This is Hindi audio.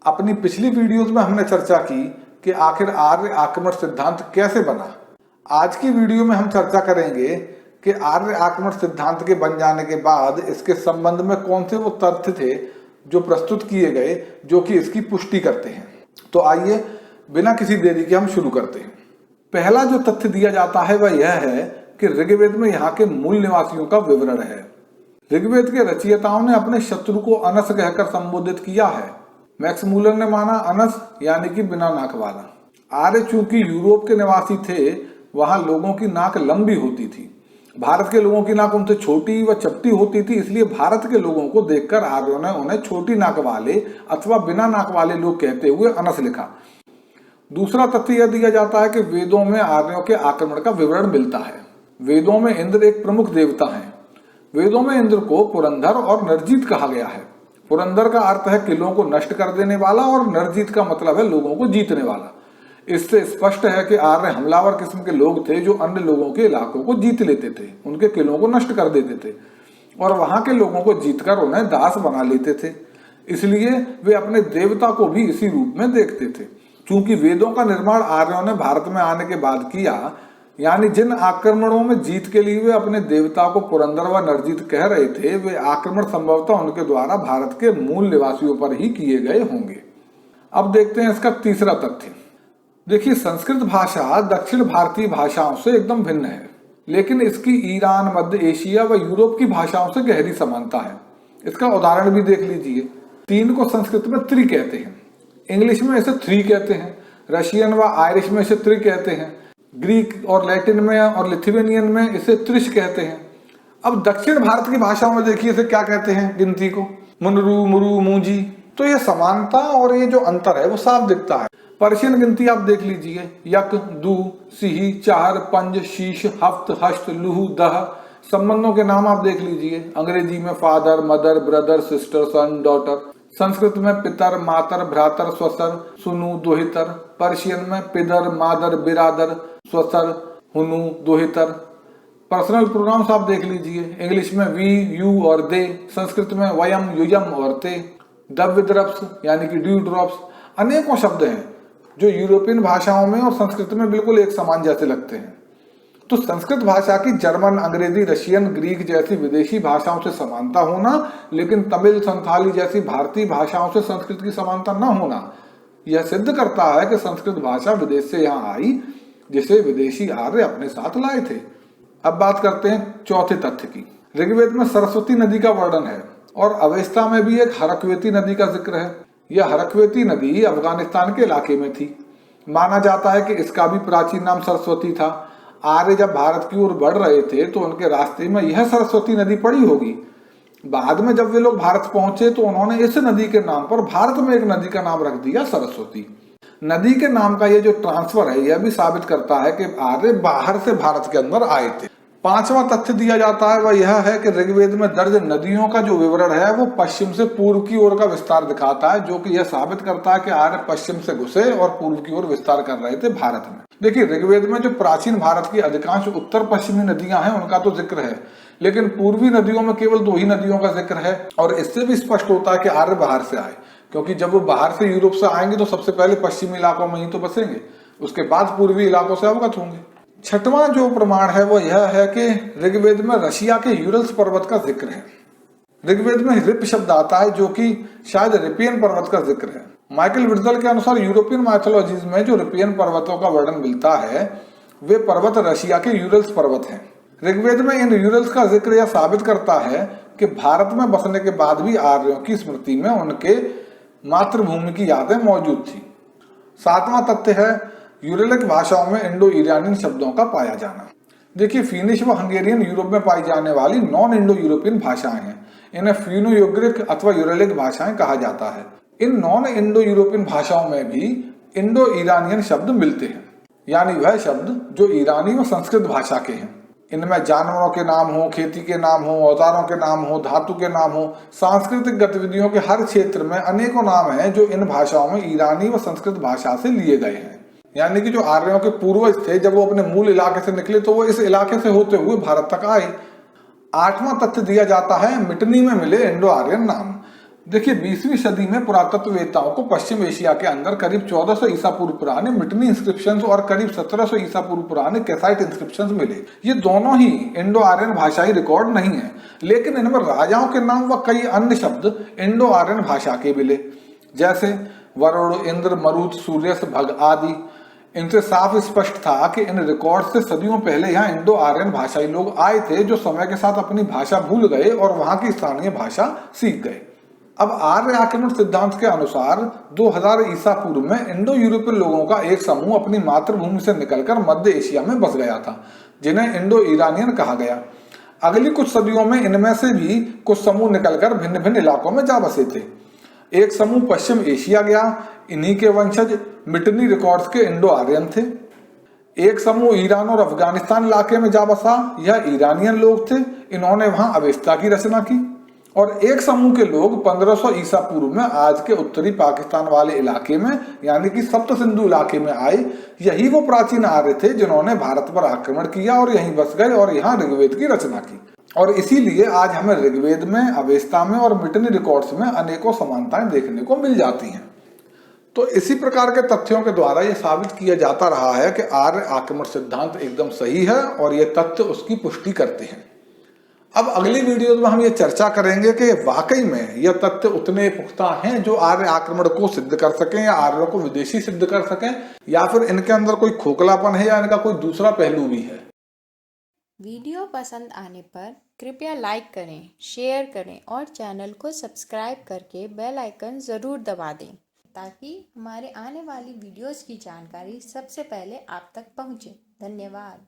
अपनी पिछली वीडियोस में हमने चर्चा की कि आखिर आर्य आक्रमण सिद्धांत कैसे बना। आज की वीडियो में हम चर्चा करेंगे कि आर्य आक्रमण सिद्धांत के बन जाने के बाद इसके संबंध में कौन से वो तथ्य थे जो प्रस्तुत किए गए जो कि इसकी पुष्टि करते हैं। तो आइए बिना किसी देरी के हम शुरू करते हैं। पहला जो तथ्य दिया जाता है वह यह है कि ऋग्वेद में यहाँ के मूल निवासियों का विवरण है। ऋग्वेद के रचयिताओं ने अपने शत्रु को अनस कहकर संबोधित किया है। मैक्स मूलर ने माना अनस यानी कि बिना नाक वाला। आर्य चूंकि यूरोप के निवासी थे, वहां लोगों की नाक लंबी होती थी। भारत के लोगों की नाक उनसे छोटी व चपटी होती थी, इसलिए भारत के लोगों को देखकर आर्यों ने उन्हें छोटी नाक वाले अथवा बिना नाक वाले लोग कहते हुए अनस लिखा। दूसरा तथ्य यह दिया जाता है कि वेदों में आर्यों के आक्रमण का विवरण मिलता है। वेदों में इंद्र एक प्रमुख देवता है। वेदों में इंद्र को पुरंदर और नरजीत कहा गया है। पुरंदर का अर्थ है किलों को नष्ट कर देने वाला और नरजीत का मतलब है लोगों को जीतने वाला। इससे स्पष्ट है कि आर्य हमलावर किस्म के लोग थे जो अन्य लोगों के इलाकों को जीत लेते थे, उनके किलों को नष्ट कर देते थे और वहां के लोगों को जीतकर उन्हें दास बना लेते थे। इसलिए वे अपने देवता को भी इसी रूप में देखते थे। चूंकि वेदों का निर्माण आर्यों ने भारत में आने के बाद किया, यानी जिन आक्रमणों में जीत के लिए वे अपने देवता को पुरंदर व नरजीत कह रहे थे, वे आक्रमण संभवतः उनके द्वारा भारत के मूल निवासियों पर ही किए गए होंगे। अब देखते हैं इसका तीसरा तथ्य। देखिए, संस्कृत भाषा दक्षिण भारतीय भाषाओं से एकदम भिन्न है, लेकिन इसकी ईरान, मध्य एशिया व यूरोप की भाषाओं से गहरी समानता है। इसका उदाहरण भी देख लीजिए। 3 को संस्कृत में त्रि कहते हैं, इंग्लिश में इसे 3 कहते हैं, रशियन व आयरिश में इसे त्रि कहते हैं, ग्रीक और लैटिन में और लिथुआनियन में इसे त्रिश कहते हैं। अब दक्षिण भारत की भाषाओं में देखिए इसे क्या कहते हैं गिनती को, मुनरू, मुरु, मूंजी। तो ये समानता और ये जो अंतर है वो साफ दिखता है। पर्शियन गिनती आप देख लीजिए, यक, दू, सिही, चार, पंज, शीश, हफ्त, हस्त, लुहु, दह। संबंधों के नाम आप देख लीजिए, अंग्रेजी में फादर, मदर, ब्रदर, सिस्टर, सन, डॉटर। संस्कृत में पितर, मातर, भ्रातर, स्वसर, सुनु, दोहितर। पर्शियन में पिदर, मादर, बिरादर, स्वसर, हुनु, दोहितर। पर्सनल प्रोनाउंस आप देख लीजिए, इंग्लिश में वी, यू और दे। संस्कृत में वयम, युयम और ते। द्रव्य ड्रॉप्स यानी कि ड्यू ड्रॉप्स। अनेकों शब्द हैं जो यूरोपियन भाषाओं में और संस्कृत में बिल्कुल एक समान जैसे लगते हैं। तो संस्कृत भाषा की जर्मन, अंग्रेजी, रशियन, ग्रीक जैसी विदेशी भाषाओं से समानता होना, लेकिन तमिल, संथाली जैसी भारतीय भाषाओं से संस्कृत की समानता न होना, यह सिद्ध करता है कि संस्कृत भाषा विदेश से यहाँ आई, जिसे विदेशी आर्य अपने साथ लाए थे। अब बात करते हैं चौथे तथ्य की। ऋग्वेद में सरस्वती नदी का वर्णन है और अवेस्ता में भी एक हरक्वेती नदी का जिक्र है। यह हरक्वेती नदी अफगानिस्तान के इलाके में थी। माना जाता है कि इसका भी प्राचीन नाम सरस्वती था। आर्य जब भारत की ओर बढ़ रहे थे तो उनके रास्ते में यह सरस्वती नदी पड़ी होगी। बाद में जब वे लोग भारत पहुंचे तो उन्होंने इस नदी के नाम पर भारत में एक नदी का नाम रख दिया, सरस्वती। नदी के नाम का ये जो ट्रांसफर है, यह भी साबित करता है कि आर्य बाहर से भारत के अंदर आए थे। पांचवा तथ्य दिया जाता है वह यह है कि ऋग्वेद में दर्ज नदियों का जो विवरण है वो पश्चिम से पूर्व की ओर का विस्तार दिखाता है, जो कि यह साबित करता है कि आर्य पश्चिम से घुसे और पूर्व की ओर विस्तार कर रहे थे भारत में। देखिए, ऋग्वेद में जो प्राचीन भारत की अधिकांश उत्तर पश्चिमी नदियां हैं उनका तो जिक्र है, लेकिन पूर्वी नदियों में केवल 2 ही नदियों का जिक्र है। और इससे भी स्पष्ट होता है कि आर्य बाहर से आए, क्योंकि जब वो बाहर से यूरोप से आएंगे तो सबसे पहले पश्चिमी इलाकों में ही तो बसेंगे, उसके बाद पूर्वी इलाकों से अवगत होंगे। छठवां जो प्रमाण है वो यह है कि ऋग्वेद में रशिया के यूरल्स पर्वत का जिक्र है। ऋग्वेद में रिप शब्द आता है जो कि शायद रिपियन पर्वत का जिक्र है। माइकल विट्जल के अनुसार यूरोपियन माइथोलॉजीज में जो रिपियन पर्वतों का वर्णन मिलता है वे पर्वत रशिया के यूरल्स पर्वत हैं। ऋग्वेद में इन यूरल्स का जिक्र यह साबित करता है कि भारत में बसने के बाद भी आर्यों की स्मृति में उनके मातृभूमि की यादें मौजूद थी। सातवां तथ्य है यूरेलिक भाषाओं में इंडो ईरानियन शब्दों का पाया जाना। देखिए, फिनिश व हंगेरियन यूरोप में पाई जाने वाली नॉन इंडो यूरोपियन भाषाएं हैं। इन्हें फिनो यूग्रिक अथवा यूरेलिक भाषाएं कहा जाता है। इन नॉन इंडो यूरोपियन भाषाओं में भी इंडो ईरानियन शब्द मिलते हैं, यानी वह शब्द जो ईरानी व संस्कृत भाषा के हैं। इनमें जानवरों के नाम हो, खेती के नाम हो, औजारों के नाम हो, धातु के नाम हो, सांस्कृतिक गतिविधियों के हर क्षेत्र में अनेकों नाम हैं जो इन भाषाओं में ईरानी व संस्कृत भाषा से लिए गए हैं। यानी कि जो आर्यों के पूर्वज थे, जब वो अपने मूल इलाके से निकले तो वो इस इलाके से होते हुए भारत तक आए। आठवां तथ्य दिया जाता है मिटनी में मिले इंडो आर्यन नाम। देखिए 20वीं सदी में पुरातत्ववेत्ताओं को पश्चिम एशिया के अंदर करीब 1400 ईसा पूर्व पुराने मिटनी इंस्क्रिप्शंस और करीब 1700 ईसा पूर्व पुराने कैसाइट इंस्क्रिप्शंस मिले। ये दोनों ही इंडो आर्यन भाषाई रिकॉर्ड नहीं है, लेकिन इनमें राजाओं के नाम व कई अन्य शब्द इंडो आर्यन भाषा के मिले, जैसे वरुण, इंद्र, मरुत, सूर्यस, भग आदि। इनसे साफ स्पष्ट था कि इन रिकॉर्ड से सदियों पहले यहाँ इंडो आर्यन भाषाई लोग आए थे, जो समय के साथ अपनी भाषा भूल गए और वहां की स्थानीय भाषा सीख गए। अब आर्य आक्रमण सिद्धांत के अनुसार 2000 ईसा पूर्व में इंडो यूरोपीय लोगों का एक समूह अपनी मातृभूमि से निकलकर मध्य एशिया में बस गया था, जिन्हें इंडो ईरानियन कहा गया। अगली कुछ सदियों में इनमें से भी कुछ समूह निकलकर भिन्न भिन्न इलाकों में जा बसे थे। एक समूह पश्चिम एशिया गया, इन्हीं के वंशज मिटनी रिकॉर्ड्स के इंडो आर्यन थे। एक समूह ईरान और अफगानिस्तान इलाके में जा बसा, यह ईरानियन लोग थे, इन्होंने वहां अवेस्ता की रचना की। और एक समूह के लोग 1500 ईसा पूर्व में आज के उत्तरी पाकिस्तान वाले इलाके में यानी कि सप्त सिंधु इलाके में आए। यही वो प्राचीन आर्य थे जिन्होंने भारत पर आक्रमण किया और यहीं बस गए और यहाँ ऋग्वेद की रचना की। और इसीलिए आज हमें ऋग्वेद में, अवेस्ता में और मिटनी रिकॉर्ड्स में अनेकों समानताएं देखने को मिल जाती हैं। तो इसी प्रकार के तथ्यों के द्वारा यह साबित किया जाता रहा है कि आर्य आक्रमण सिद्धांत एकदम सही है और ये तथ्य उसकी पुष्टि करते हैं। अब अगली वीडियो में हम ये चर्चा करेंगे कि वाकई में यह तथ्य उतने पुख्ता हैं जो आर्य आक्रमण को सिद्ध कर सकें या आर्यों को विदेशी सिद्ध कर सकें, या फिर इनके अंदर कोई खोखलापन है या इनका कोई दूसरा पहलू भी है। वीडियो पसंद आने पर कृपया लाइक करें, शेयर करें और चैनल को सब्सक्राइब करके बेल आइकन ज़रूर दबा दें ताकि हमारे आने वाली वीडियोस की जानकारी सबसे पहले आप तक पहुंचे। धन्यवाद।